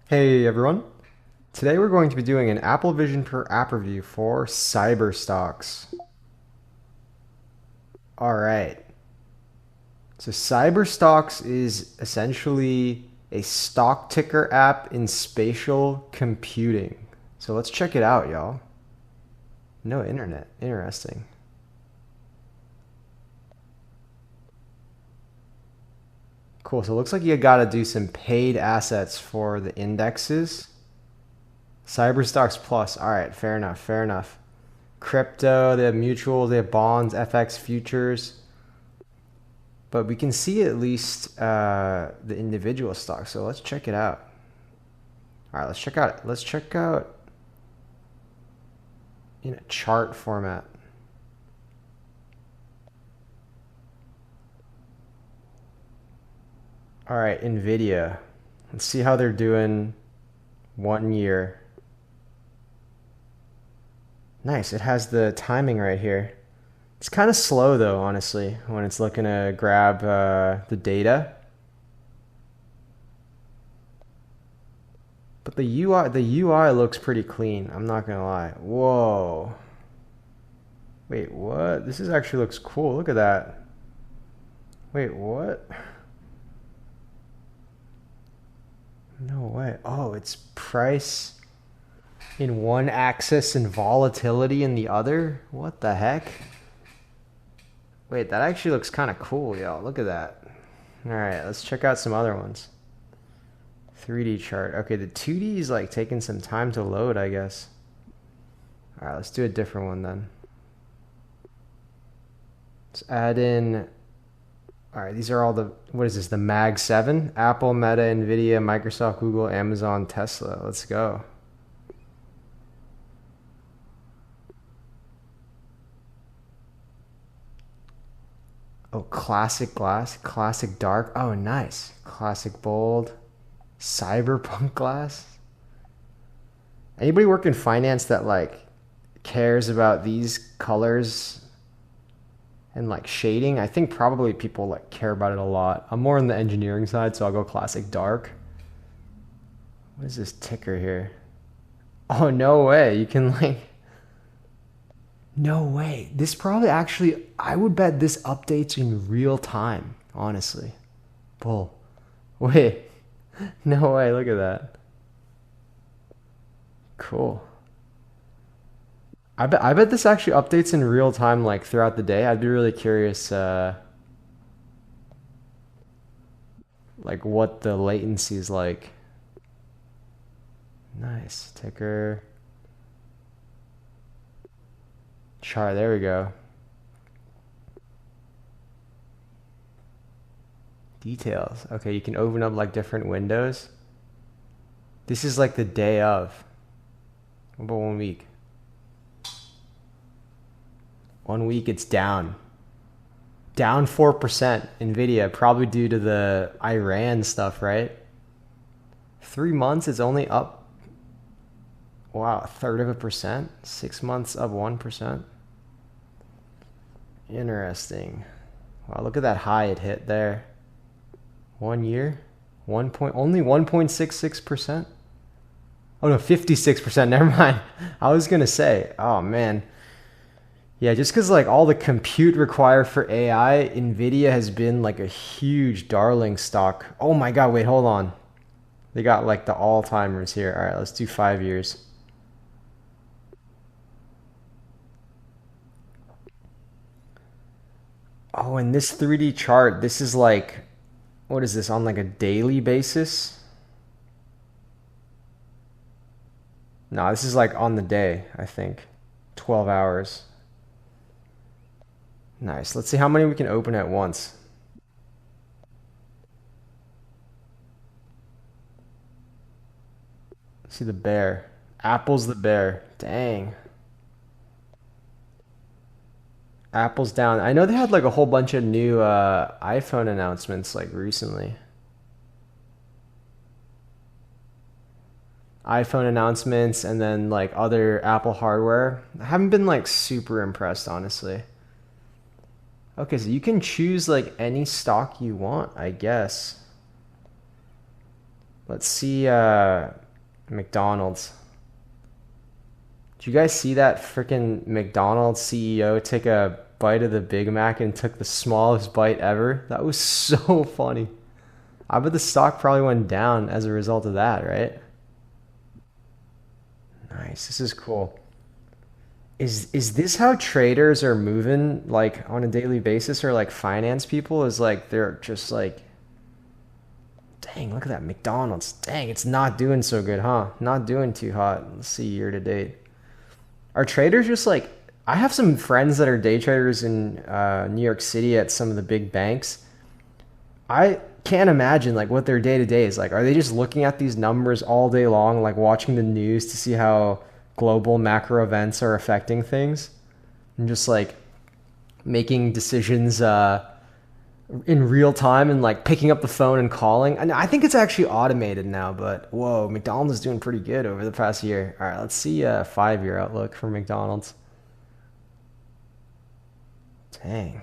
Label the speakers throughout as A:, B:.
A: Hey everyone. Today we're going to be doing an Apple Vision per app review for Cyberstocks. Alright, so Cyberstocks is essentially a stock ticker app in spatial computing. So let's check it out, y'all. No internet. Interesting. Cool, so it looks like you gotta do some paid assets for the indexes. Cyberstocks Plus. Alright, fair enough, fair enough. Crypto, they have mutuals, they have bonds, FX futures, but we can see at least the individual stocks. So let's check it out. All right, let's check out. Let's check out in a chart format. All right, Nvidia. Let's see how they're doing 1 year. Nice. It has the timing right here. It's kind of slow though, honestly, when it's looking to grab the data. But the UI looks pretty clean. I'm not gonna lie. Whoa. Wait, what? This is actually looks cool. Look at that. Wait, what? No way. Oh, it's price in one axis and volatility in the other? What the heck? Wait, that actually looks kind of cool, y'all. Look at that. All right, let's check out some other ones. 3D chart. Okay, the 2D is like taking some time to load, I guess. All right, let's do a different one then. Let's add in. All right, these are all the, what is this? The Mag 7? Apple, Meta, Nvidia, Microsoft, Google, Amazon, Tesla. Let's go. Oh, classic glass, classic dark. Oh, nice. Classic bold, cyberpunk glass. Anybody work in finance that like cares about these colors and like shading? I think probably people like care about it a lot. I'm more on the engineering side, so I'll go classic dark. What is this ticker here? Oh, no way. You can like, no way. This probably actually, I would bet this updates in real time, honestly. Bull. Wait. No way. Look at that. Cool. I bet this actually updates in real time like throughout the day. I'd be really curious like what the latency is like. Nice. Ticker. Chart. There we go. Details. Okay, you can open up like different windows. This is like the day of. What about 1 week? 1 week it's down. Down 4%. Nvidia, probably due to the Iran stuff, right? 3 months it's only up. Wow, a third of a percent. 6 months up 1%. Interesting. Wow, look at that high it hit there. 1 year, only 1.66%. Oh no, 56%. Never mind. I was gonna say, oh man, yeah, just because like all the compute required for AI, Nvidia has been like a huge darling stock. Oh my God, wait, hold on. They got like the all timers here. All right, let's do 5 years. Oh, and this 3D chart, this is like, what is this on like a daily basis? No, this is like on the day, I think. 12 hours. Nice. Let's see how many we can open at once. See the bear. Apple's the bear. Dang. Apple's down. I know they had like a whole bunch of new iPhone announcements like recently. iPhone announcements and then like other Apple hardware. I haven't been like super impressed, honestly. Okay, so you can choose like any stock you want, I guess. Let's see McDonald's. Did you guys see that freaking McDonald's CEO take a bite of the Big Mac and took the smallest bite ever? That was so funny. I bet the stock probably went down as a result of that, right? Nice. This is cool. Is this how traders are moving like on a daily basis, or like finance people is like they're just like, dang, look at that McDonald's. Dang, it's not doing so good, huh? Not doing too hot. Let's see year to date. Are traders just like, I have some friends that are day traders in New York City at some of the big banks. I can't imagine like what their day to day is like. Are they just looking at these numbers all day long, like watching the news to see how global macro events are affecting things, and just like making decisions in real time and like picking up the phone and calling? And I think it's actually automated now, but whoa, McDonald's is doing pretty good over the past year. All right, let's see a 5-year outlook for McDonald's. Dang.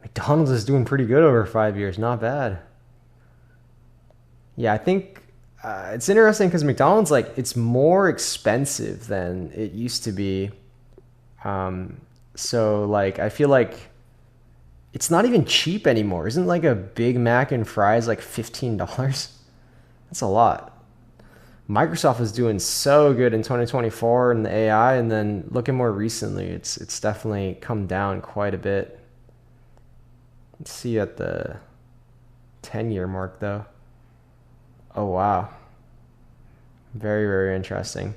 A: McDonald's is doing pretty good over 5 years. Not bad. Yeah, I think it's interesting because McDonald's, like, it's more expensive than it used to be. So, like, I feel like it's not even cheap anymore. Isn't like a Big Mac and fries like $15? That's a lot. Microsoft was doing so good in 2024 in the AI, and then looking more recently, it's definitely come down quite a bit. Let's see at the 10-year mark though. Oh wow. Very, very interesting.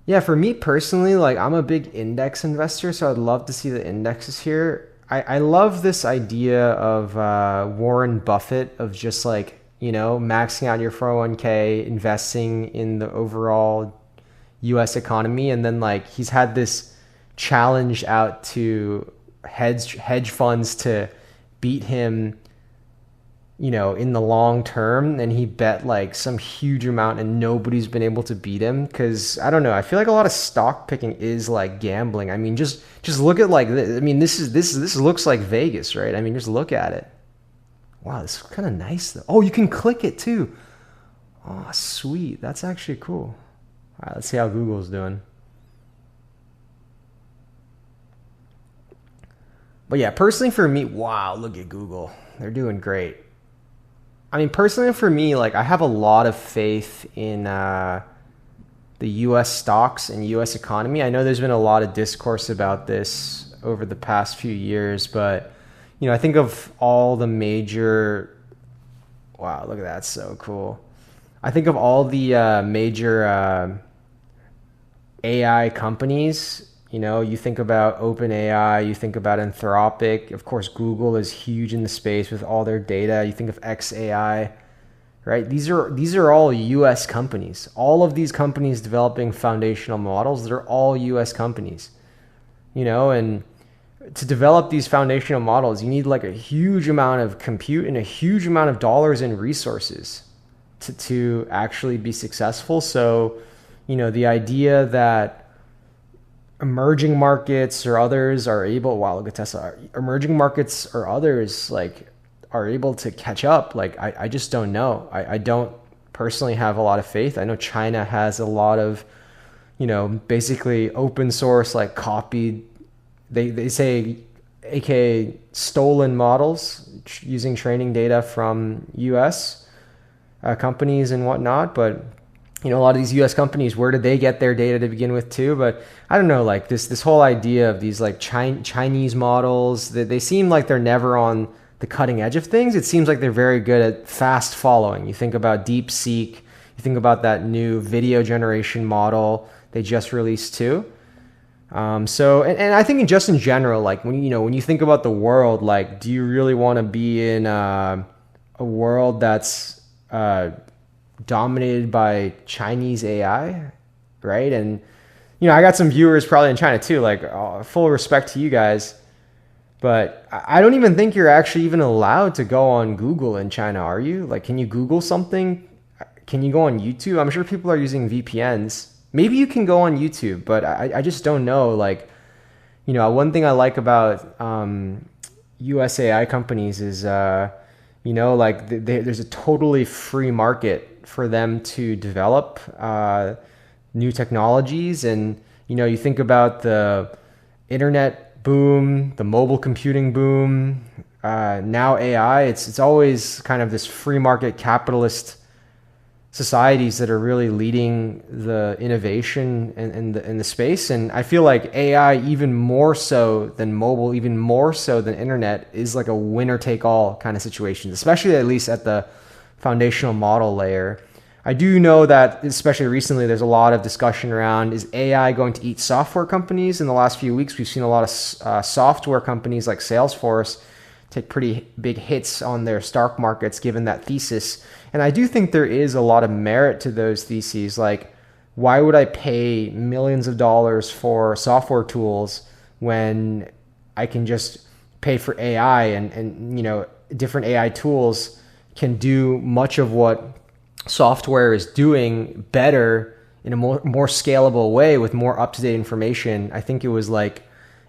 A: Yeah, for me personally, like I'm a big index investor, so I'd love to see the indexes here. I love this idea of Warren Buffett of just like, you know, maxing out your 401k, investing in the overall US economy, and then like he's had this challenge out to hedge funds to beat him, you know, in the long term, and he bet like some huge amount and nobody's been able to beat him. Because I don't know, I feel like a lot of stock picking is like gambling. I mean, just look at like this. I mean, this looks like Vegas, right? I mean, just look at it. Wow, this is kind of nice though. Oh, you can click it too. Oh, sweet. That's actually cool. All right, let's see how Google's doing. But yeah, personally for me, wow, look at Google. They're doing great. I mean, personally for me, like I have a lot of faith in the U.S. stocks and U.S. economy. I know there's been a lot of discourse about this over the past few years, but you know, I think of all the major. Wow, look at that, so cool. I think of all the major AI companies. You know, you think about OpenAI, you think about Anthropic. Of course, Google is huge in the space with all their data. You think of XAI, right? These are all US companies. All of these companies developing foundational models, they're all US companies. You know, and to develop these foundational models, you need like a huge amount of compute and a huge amount of dollars and resources to actually be successful. So, you know, the idea that emerging markets or others are able, wow, look at Tesla, emerging markets or others like are able to catch up. Like, I just don't know. I don't personally have a lot of faith. I know China has a lot of, you know, basically open source, like copied, they say, aka stolen models using training data from US companies and whatnot. But you know, a lot of these US companies, where did they get their data to begin with too? But I don't know, like this whole idea of these like Chinese models, they seem like they're never on the cutting edge of things. It seems like they're very good at fast following. You think about DeepSeek, you think about that new video generation model they just released too. So, and I think just in general, like when you think about the world, like, do you really want to be in a world that's dominated by Chinese AI, right? And you know, I got some viewers probably in China too. Like, full respect to you guys, but I don't even think you're actually even allowed to go on Google in China, are you? Like, can you Google something? Can you go on YouTube? I'm sure people are using VPNs. Maybe you can go on YouTube, but I just don't know. Like, you know, one thing I like about US AI companies is Like there's a totally free market for them to develop new technologies. And, you think about the internet boom, the mobile computing boom, now AI, it's always kind of this free market capitalist societies that are really leading the innovation in the space. And I feel like AI, even more so than mobile, even more so than internet, is like a winner take all kind of situation, especially at least at the foundational model layer. I do know that, especially recently, there's a lot of discussion around, is AI going to eat software companies? In the last few weeks, we've seen a lot of software companies like Salesforce take pretty big hits on their stock markets given that thesis. And I do think there is a lot of merit to those theses. Like, why would I pay millions of dollars for software tools when I can just pay for AI and different AI tools can do much of what software is doing better in a more scalable way with more up-to-date information. I think it was like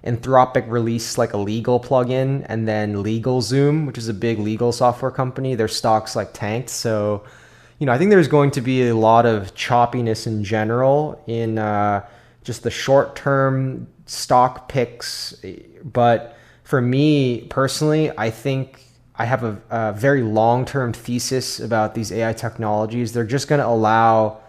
A: Anthropic released like a legal plugin, and then LegalZoom, which is a big legal software company, their stocks like tanked. So, I think there's going to be a lot of choppiness in general in just the short-term stock picks. But for me personally, I think I have a very long-term thesis about these AI technologies. They're just going to allow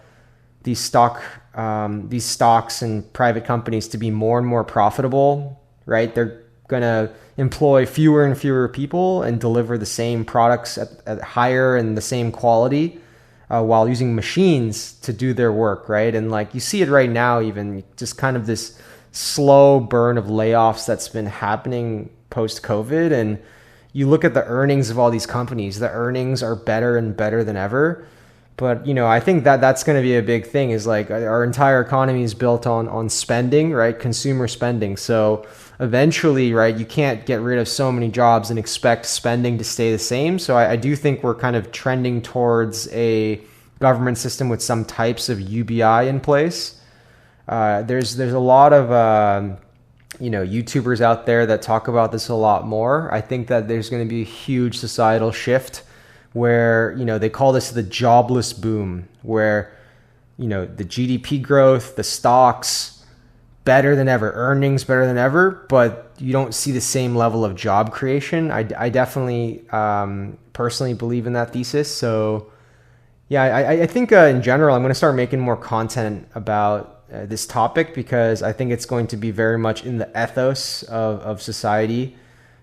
A: these stocks and private companies to be more and more profitable, right? They're going to employ fewer and fewer people and deliver the same products at higher and the same quality while using machines to do their work, right? And like you see it right now, even just kind of this slow burn of layoffs that's been happening post-COVID. And you look at the earnings of all these companies, the earnings are better and better than ever. But, I think that's going to be a big thing, is like our entire economy is built on spending, right? Consumer spending. So eventually, right, you can't get rid of so many jobs and expect spending to stay the same. So I do think we're kind of trending towards a government system with some types of UBI in place. There's a lot of, YouTubers out there that talk about this a lot more. I think that there's going to be a huge societal shift where, they call this the jobless boom, where, the GDP growth, the stocks, better than ever, earnings better than ever, but you don't see the same level of job creation. I definitely personally believe in that thesis. So yeah, I think in general, I'm going to start making more content about this topic, because I think it's going to be very much in the ethos of society.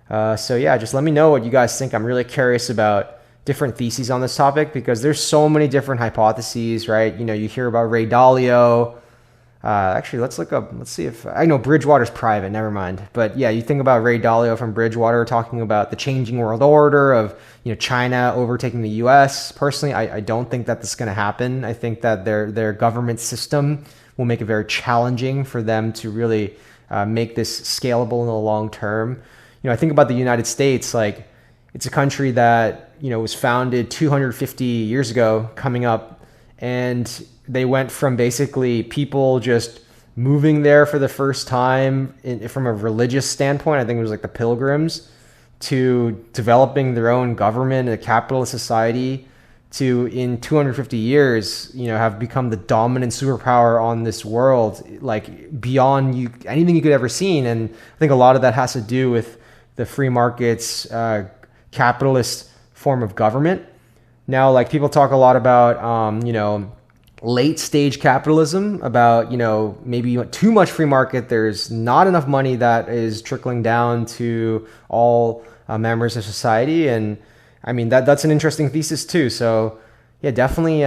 A: So yeah, just let me know what you guys think. I'm really curious about different theses on this topic, because there's so many different hypotheses, right? You hear about Ray Dalio. Actually, let's see if I know Bridgewater's private, never mind. But yeah, you think about Ray Dalio from Bridgewater talking about the changing world order of, China overtaking the US. Personally, I don't think that this is going to happen. I think that their government system will make it very challenging for them to really make this scalable in the long term. I think about the United States, like it's a country that, was founded 250 years ago coming up, and they went from basically people just moving there for the first time from a religious standpoint. I think it was like the Pilgrims, to developing their own government, a capitalist society, to in 250 years, have become the dominant superpower on this world, like beyond anything you could ever seen. And I think a lot of that has to do with the free markets, capitalist form of government. Now, like people talk a lot about, late stage capitalism, about, maybe too much free market. There's not enough money that is trickling down to all members of society. And I mean, that's an interesting thesis too. So yeah, definitely,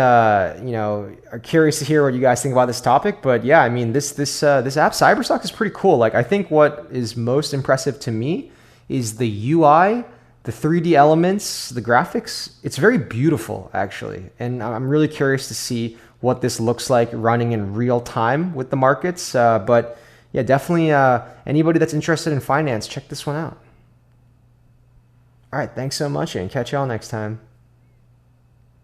A: curious to hear what you guys think about this topic. But yeah, I mean, this app Cyberstocks is pretty cool. Like I think what is most impressive to me is the UI, the 3D elements, the graphics. It's very beautiful, actually. And I'm really curious to see what this looks like running in real time with the markets. But yeah, definitely anybody that's interested in finance, check this one out. All right, thanks so much, and catch y'all next time.